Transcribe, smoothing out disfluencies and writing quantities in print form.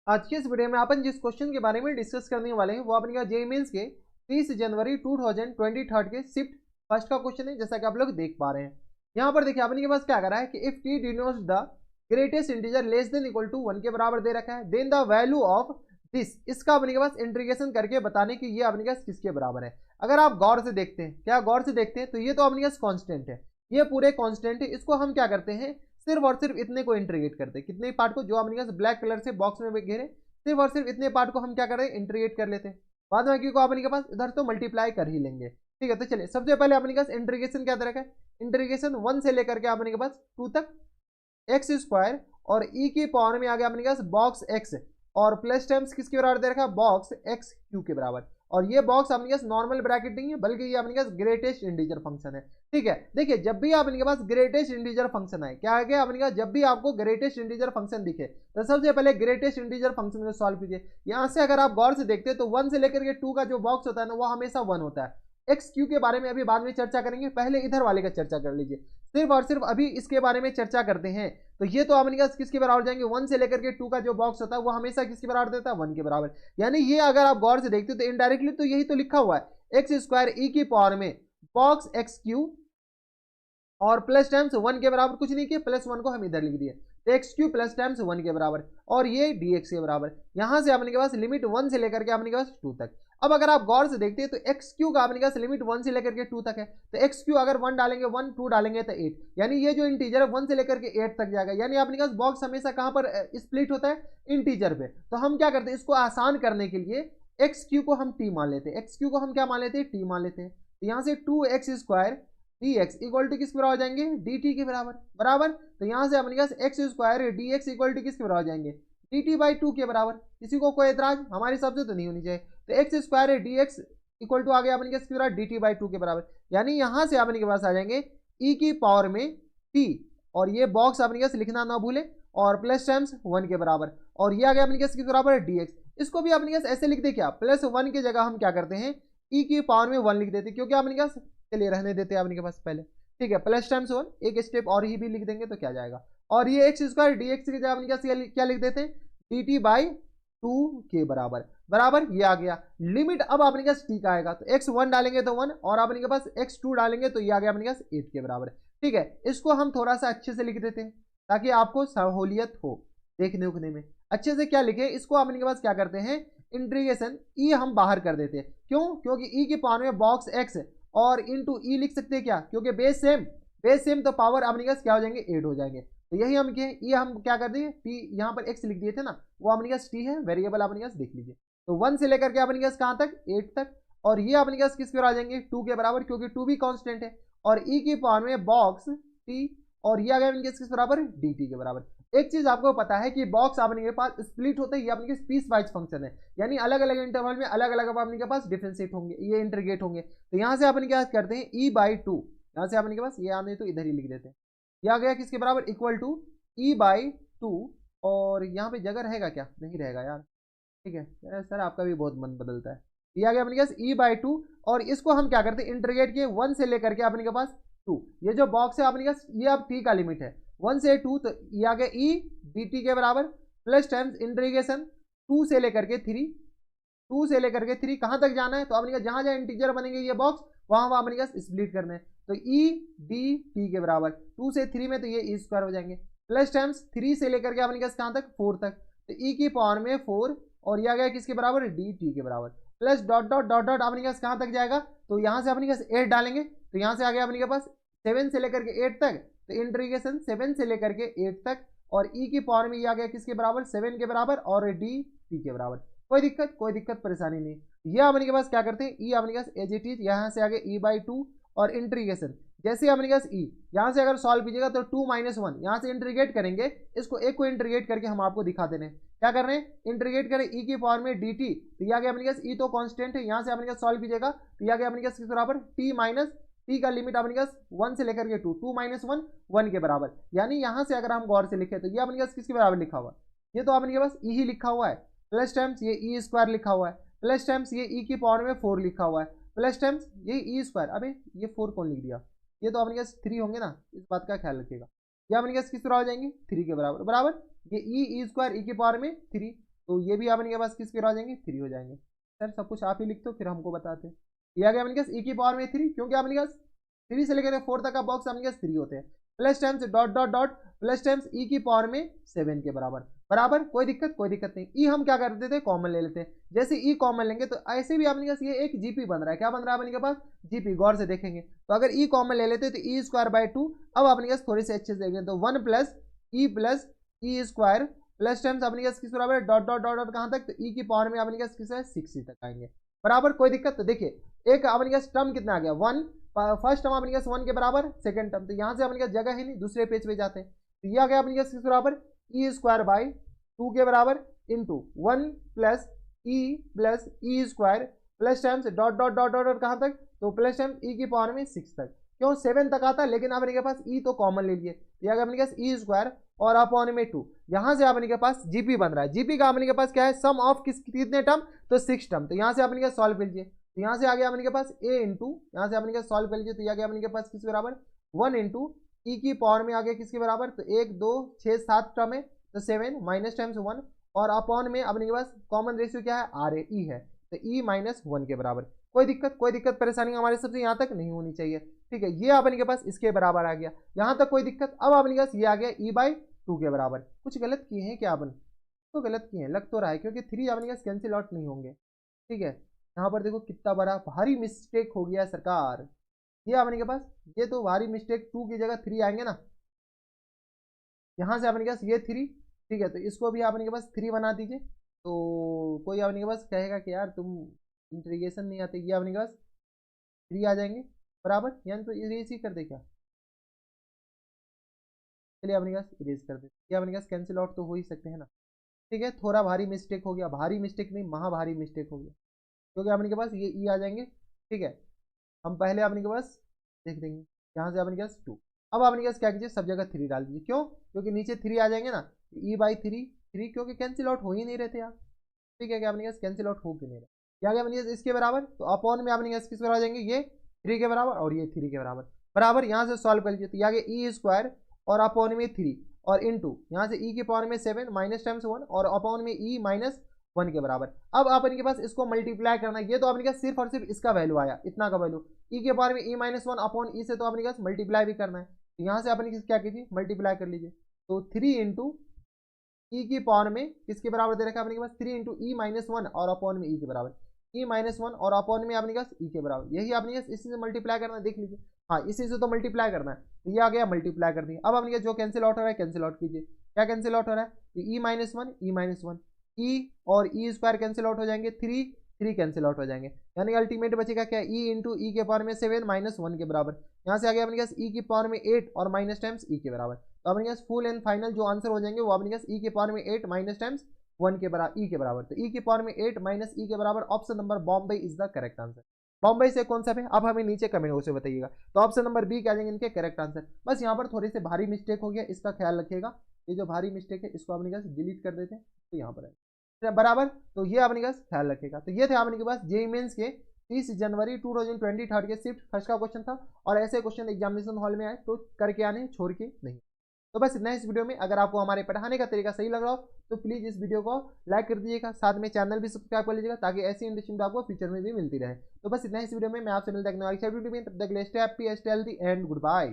आज के इस वीडियो में अपन जिस क्वेश्चन के बारे में डिस्कस करने वाले हैं वो अपने का जेईई मेंस के 30 जनवरी 2023 के शिफ्ट फर्स्ट का क्वेश्चन है, जैसा कि आप लोग देख पा रहे हैं। यहाँ पर देखिए अपने के पास क्या करा है कि if T denotes the greatest integer less than equal to 1 के बराबर दे रखा है, then the value of this, इसका अपने के पास इंटीग्रेशन करके बताने की ये अपने पास किसके बराबर है। अगर आप गौर से देखते हैं, क्या गौर से देखते हैं तो ये तो अपने पास कॉन्स्टेंट है, ये पूरे कॉन्स्टेंट है। इसको हम क्या करते हैं, सिर्फ और सिर्फ इतने को इंटीग्रेट करते हैं, कितने पार्ट को, जो अपने पास ब्लैक कलर से बॉक्स में घेरे, सिर्फ और सिर्फ इतने पार्ट को हम क्या करें, इंटीग्रेट कर लेते हैं। बाद में को अपने के पास इधर तो मल्टीप्लाई कर ही लेंगे। ठीक है, तो चलिए सबसे पहले अपने पास इंटीग्रेशन क्या तरह का है, इंटीग्रेशन 1 से लेकर के अपने के पास 2 तक एक्स स्क्वायर और ई की पावर में आ गया अपने पास बॉक्स एक्स और प्लस टर्म्स किसके बराबर दे रखा है, बॉक्स एक्स क्यू के बराबर। और ये बॉक्स अपने पास नॉर्मल ब्रैकेट नहीं है, बल्कि ये अपने पास ग्रेटेस्ट इंटीजर फंक्शन है। ठीक है, देखिए जब भी आपके पास ग्रेटेस्ट इंटीजर फंक्शन आए, क्या आ गया अपने पास, जब भी आपको ग्रेटेस्ट इंटीजर फंक्शन दिखे तो सबसे पहले ग्रेटेस्ट इंटीजर फंक्शन को सॉल्व कीजिए। यहाँ से अगर आप गौर से देखते हैं तो 1 से लेकर के 2 का जो बॉक्स होता है ना, वो हमेशा 1 होता है। एक्स क्यू के बारे में अभी बाद में चर्चा करेंगे, पहले इधर वाले का चर्चा कर लीजिए। सिर्फ और सिर्फ अभी इसके बारे में चर्चा करते हैं। तो ये तो अपने पास किसके बराबर जाएंगे, 1 से लेकर के 2 का जो बॉक्स होता है वो हमेशा किसके बराबर देता है, 1 के बराबर। यानी ये अगर आप गौर से देखते हो तो इनडायरेक्टली तो यही तो लिखा हुआ है, एक्स स्क्वायर ई की पावर में बॉक्स एक्स क्यू और प्लस टाइम्स 1 के बराबर, कुछ नहीं किया, प्लस 1 को हम इधर लिख दिए, तो एक्स क्यू प्लस टाइम्स 1 के बराबर और ये dx के बराबर। यहां से अपने के पास लिमिट 1 से लेकर के अपने के पास 2 तक। अब अगर आप गौर से देखते हैं तो एक्स क्यू का अपने के पास लिमिट 1 से लेकर के 2 तक है, तो एक्स क्यू अगर 1 डालेंगे 1, 2 डालेंगे तो 8, यानी ये जो इंटीजर है 1 से लेकर के 8 तक जाएगा। यानी अपने पास बॉक्स हमेशा कहां पर स्प्लिट होता है, इंटीजर पे। तो हम क्या करते हैं, इसको आसान करने के लिए एक्स क्यू को हम टी मान लेते हैं, एक्स क्यू को हम क्या मान लेते हैं, टी मान लेते हैं। तो यहाँ से 2x square dx equal to किसके बराबर हो जाएंगे, dt के बराबर बराबर। तो यहाँ से अपने पास x square dx equal to किसके बराबर हो जाएंगे, dt बाई 2 के बराबर। किसी को कोई एतराज, हमारे हिसाब से तो नहीं होनी चाहिए। तो x square dx equal to आ गया अपने पास किसके बराबर, dt बाई 2 के बराबर। यानी यहाँ से अपने के पास आ जाएंगे e की पावर में t, और ये बॉक्स अपने पास लिखना ना भूले, और प्लस टाइम्स 1 के बराबर, और ये आ गया अपने पास किसके बराबर है, dx। इसको भी अपने पास ऐसे लिख दे, क्या प्लस 1 की जगह हम क्या करते हैं, e की पावर में 1 लिख देते, क्योंकि अपने पास, चलिए रहने देते हैं अपने के पास पहले। ठीक है, प्लस टाइम्स 1, एक स्टेप और ही भी लिख देंगे तो क्या जाएगा, और ये एक्स स्क्वायर dx की जगह अपने पास क्या लिख देते हैं, dt बाई 2 के बराबर बराबर। ये आ गया लिमिट। अब अपने पास t का आएगा तो x 1 डालेंगे तो 1, और अपने के पास x 2 डालेंगे तो ये आ गया अपने पास 8 के बराबर। ठीक है, इसको हम थोड़ा सा अच्छे से लिख देते हैं ताकि आपको सहूलियत हो देखने उखने में। अच्छे से क्या लिखे, इसको अपने के पास क्या करते हैं, इंटीग्रेशन e हम बाहर कर देते हैं। क्यों, क्योंकि e के पावर में बॉक्स x और इंटू ई लिख सकते हैं, क्या, क्योंकि बेस सेम तो पावर अपने पास क्या हो जाएंगे, 8 हो जाएंगे। तो यही हम ये हम क्या कर दिए, टी यहाँ पर x लिख दिए थे ना, वो अपने पास टी है, वेरिएबल अपने पास देख लीजिए। तो 1 से लेकर के अपने पास कहाँ तक, 8 तक, और ये अपने पास किस पर आ जाएंगे, 2 के बराबर, क्योंकि 2 भी कांस्टेंट है, और e की पावर में बॉक्स टी, और ये आ गया अपने किस बराबर, dt के बराबर। एक चीज आपको पता है कि बॉक्स अपने के पास स्प्लिट होते हैं, ये अपने के पीस वाइज फंक्शन है, यानी अलग अलग इंटरवल में अलग अलग अपने के पास डिफरेंशिएट होंगे, ये इंटीग्रेट होंगे। तो यहाँ से अपन क्या करते हैं, e बाई 2, यहाँ से अपने के पास ये आने तो इधर ही लिख देते हैं, ये आ गया किसके बराबर, इक्वल टू e बाई 2, और यहाँ पे जगह रहेगा क्या, नहीं रहेगा यार। ठीक है सर, आपका भी बहुत मन बदलता है। ये आ गया अपने पास e बाई 2, और इसको हम क्या करते हैं, इंटीग्रेट किए 1 से लेकर के अपने के पास 2। ये जो बॉक्स है अपने पास, ये अब t का लिमिट है 1 से 2, तो ये आ गया e dt के बराबर, प्लस टाइम्स इंटीग्रेशन 2 से लेकर के 3, 2 से लेकर के 3 कहाँ तक जाना है, तो अपने जहां जहां इंटीजर बनेंगे ये बॉक्स, वहां वहां अपने पास स्प्लिट करना है। तो e dt के बराबर 2 से 3 में, तो ये e स्क्वायर हो जाएंगे, प्लस टाइम्स 3 से लेकर के अपने पास कहाँ तक, 4 तक, तो e की पावर में 4, और ये आ गया किसके बराबर, dt के बराबर, plus dot dot dot dot अपने पास कहाँ तक जाएगा, तो यहाँ से अपने पास 8 डालेंगे, तो यहाँ से आ गया अपने पास 7 से लेकर के 8 तक, तो इंटीग्रेशन 7 से लेकर के 8 तक, और e की पावर में ये आ गया किसके बराबर, 7 के बराबर, और dt के बराबर। कोई दिक्कत परेशानी नहीं। ये अपने के पास क्या करते हैं, e अपने पास एज इट इज, यहाँ से आगे e बाई 2, और इंटीग्रेशन जैसे अपने पास e, यहाँ से अगर सॉल्व कीजिएगा तो 2 माइनस 1, यहाँ से इंटीग्रेट करेंगे, इसको एक को इंटीग्रेट करके हम आपको दिखा देने क्या कर रहे हैं, इंटीग्रेट करें e की पावर में dt, तो ये आ गया अपने पास e तो कांस्टेंट है, यहाँ से अपने पास सॉल्व कीजिएगा तो ये आ गया अपने पास किस बराबर, t माइनस t का लिमिट अपने पास 1 से लेकर के 2, 2 माइनस 1, 1 के बराबर। यानी यहाँ से अगर हम गौर से लिखे तो ये अपने पास किसके बराबर लिखा हुआ, ये तो अपने पास e ही लिखा हुआ है, प्लस टाइम्स ये e स्क्वायर लिखा हुआ है, प्लस टाइम्स ये e की पावर में 4 लिखा हुआ है, प्लस टाइम्स ये e स्क्वायर, अबे ये 4 कौन लिख दिया, ये तो अपने पास 3 होंगे ना, इस बात का ख्याल रखिएगा। ये अपने पास किस तरह हो जाएंगे, 3 के बराबर बराबर, ये e स्क्वायर e की पावर में 3, तो ये भी अपने के पास किसके हो जाएंगे, 3 हो जाएंगे। सर सब कुछ आप ही लिख दो फिर हमको बताते हैं। ये आ गया अपने पास ई की पावर में 3, क्योंकि अपने पास 3 से लेकर 4 तक का बॉक्स अपने पास 3 होते हैं। Plus times dot dot dot plus times e की पावर में 7 के बराबर, बराबर। कोई दिक्कत नहीं। ई हम क्या करते थे, कॉमन ले लेते हैं। जैसे ई कॉमन लेंगे तो ऐसे भी अपने पास ये एक जीपी बन रहा है। क्या बन रहा है अपने के पास, जीपी। गौर से देखेंगे तो अगर ई कॉमन ले लेते तो ई स्क्वायर बाय 2। अब अपने पास थोड़ी सी अच्छे से देखेंगे तो 1 plus e square plus times अपने पास किस बराबर है, डॉट डॉट डॉट डॉट कहाँ तक, तो ई की पावर में अपने पास किस है, 6 तक आएंगे, बराबर। कोई दिक्कत। तो देखिए एक अपने पास टर्म कितना आ गया, 1। फर्स्ट टर्म अपने पास 1 के बराबर, सेकंड टर्म तो यहाँ से अपने पास जगह है नहीं, दूसरे पेज पे जाते हैं। तो ये आ गया अपने पास किस बराबर, ई स्क्वायर बाई 2 के बराबर into 1 plus e square plus times dot dot dot dot कहाँ तक, तो प्लस टाइम्स ई की पावर में 6 तक। क्यों 7 तक आता है, लेकिन अपने के पास ई तो कॉमन ले लिए, ये आ गया अपने पास ई स्क्वायर और अपॉन में 2। यहाँ से अपने के पास जीपी बन रहा है। जीपी का अपने के पास क्या है, सम ऑफ कितने टर्म, तो 6 टर्म। तो यहाँ से अपने के सॉल्व कर लीजिए। तो यहाँ से आ गया अपने के पास ए इंटू, यहाँ से अपने के सॉल्व कर लीजिए तो आ गया अपने के पास किसके बराबर, 1 इंटू ई की पावर में आ गया किसके बराबर, तो 1 2 6 7 टर्म है तो 7 माइनस टाइम्स 1 और अपॉन में अपने के पास कॉमन रेशियो क्या है, आर है, ई है, तो ई माइनस 1 के बराबर। कोई दिक्कत परेशानी हमारे सबसे यहाँ तक नहीं होनी चाहिए, ठीक है। ये अपने के पास इसके बराबर आ गया, यहाँ तक कोई दिक्कत। अब अपने के पास ये आ गया ई बाई 2 के बराबर। कुछ गलत किए हैं क्या अपन, तो गलत किए हैं लग तो रहा है, क्योंकि 3 अपने के पास कैंसिल आउट नहीं होंगे, ठीक है। यहाँ पर देखो कितना बड़ा भारी मिस्टेक हो गया सरकार, ये अपने के पास ये तो भारी मिस्टेक, 2 की जगह 3 आएंगे ना, यहाँ से अपने के पास ये 3, ठीक है। तो इसको भी अपने के पास 3 बना दीजिए। तो कोई अपने के पास कहेगा कि यार तुम इंटीग्रेशन नहीं आते, ये अपने के पास 3 आ जाएंगे बराबर, यानी तो इरेज ही कर दे क्या, चलिए अपने पास इरेज कर दे, ये अपने पास कैंसिल आउट तो हो ही सकते हैं ना, ठीक है। थोड़ा भारी मिस्टेक हो गया, भारी मिस्टेक नहीं महाभारी मिस्टेक हो गया, क्योंकि अपने के पास ये ई आ जाएंगे, ठीक है। हम पहले अपने के पास देख देंगे, यहाँ से अपने के पास 2। अब अपने के पास क्या कीजिए, सब जगह 3 डाल दीजिए। क्यों, क्योंकि नीचे 3 आ जाएंगे ना, ई बाई 3 क्योंकि कैंसिल आउट हो ही नहीं रहे थे यार, ठीक है। क्या अपने के पास कैंसिल आउट हो क्यों नहीं रहा, क्या गया अपने पास इसके बराबर, तो अपॉन में अपने के पास किस बराबर आ जाएंगे, ये 3 के बराबर और ये 3 के बराबर, बराबर। यहाँ से सॉल्व कर लीजिए तो आगे ई स्क्वायर और अपॉन में 3 और इंटू यहाँ से ई के पावर में 7 माइनस टाइम्स 1 और अपॉन में ई माइनस 1 के बराबर। अब अपने के पास इसको मल्टीप्लाई करना है, ये तो अपने के पास सिर्फ और सिर्फ इसका वैल्यू आया, इतना का वैल्यू, ई के पावर में ई माइनस 1 अपॉन ई से तो अपने के पास मल्टीप्लाई भी करना है। तो यहाँ से अपने क्या कीजिए, मल्टीप्लाई कर लीजिए। तो 3 इंटू ई की पावर में किसके बराबर दे रखा है अपने के पास, 3 इंटू ई माइनस 1 और अपॉन में ई के बराबर, ई माइनस 1 और अपॉन में अपने पास ई के बराबर, यही अपने पास इसी से मल्टीप्लाई करना है, देख लीजिए। हाँ इसी से तो मल्टीप्लाई करना है, तो ये आ गया मल्टीप्लाई कर दिए। अब अपने जो कैंसिल आउट हो रहा है कैंसिल आउट कीजिए। क्या कैंसिल आउट हो रहा है, ई माइनस 1 ई माइनस 1, ई और ई स्क्वायर कैंसिल आउट हो जाएंगे, 3 कैंसिल आउट हो जाएंगे, यानी अल्टीमेट बचेगा क्या, ई इंटू ई के पावर में 7 माइनस 1 के बराबर। यहाँ से आ गया अपने पास ई की पावर में 8 और माइनस टाइम्स ई के बराबर। तो अपने पास फुल एंड फाइनल जो आंसर हो जाएंगे वो अपने पास ई के पावर में 8 माइनस टाइम्स 1 के बराबर, ई के बराबर। तो ई के पावर में 8 माइनस ई के बराबर, option number Bombay is the correct answer. Bombay से कौन सा है, अब हमें नीचे कमेंट बॉक्स में बताइएगा। तो ऑप्शन नंबर बी क्या जाएंगे इनके करेक्ट आंसर। बस यहाँ पर थोड़ी सी भारी मिस्टेक हो गया, इसका ख्याल रखिएगा। ये जो भारी मिस्टेक है इसको अपने पास डिलीट कर देते हैं, तो यहाँ पर है बराबर। तो ये अपने पास ख्याल रखेगा। तो ये थे अपने के पास जेईई मेंस के 30 जनवरी 2023 के शिफ्ट फर्स्ट का क्वेश्चन था। और ऐसे क्वेश्चन एग्जामिनेशन हॉल में आए तो करके आने, छोड़ के नहीं। तो बस इतना इस वीडियो में। अगर आपको हमारे पढ़ाने का तरीका सही लग रहा हो तो प्लीज़ इस वीडियो को लाइक कर दीजिएगा, साथ में चैनल भी सब्सक्राइब कर लीजिएगा, ताकि ऐसी इंटरेस्टिंग आपको फ्यूचर में भी मिलती रहे। तो बस इतना इस वीडियो में। मैं आपसे मिलता हूं, तब तक stay happy, stay healthy and good bye.